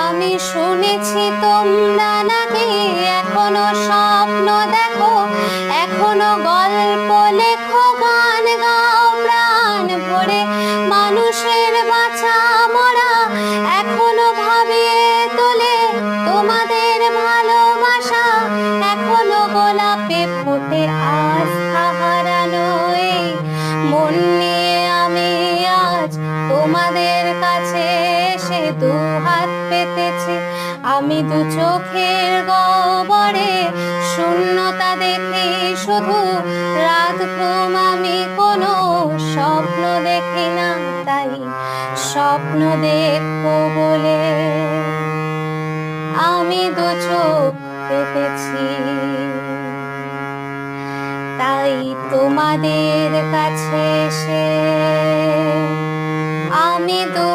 আমি শুনেছি তোমরা নাকি এখনো স্বপ্ন দেখো, এখনো গল্প লেখো, গান গাও প্রাণ ভরে। মানুষের বাঁচা মরা এখনো ভাবিয়ে তোলে তোমাদের ভালোবাসা, এখনো গোলাপে ফোটে আস্থা হারানো এই মন নিয়ে আমি আজ তোমাদের কাছে এসে দু হাত পেতেছি। আমি দু চোখের গহ্বরে শূন্যতা দেখি শুধু, রাত ঘুম আমি কোনো স্বপ্ন দেখি না, তাই স্বপ্ন দেখবো বলে আমি দু চোখ পেতেছি। তাই তোমাদের কাছে এসে আমি দু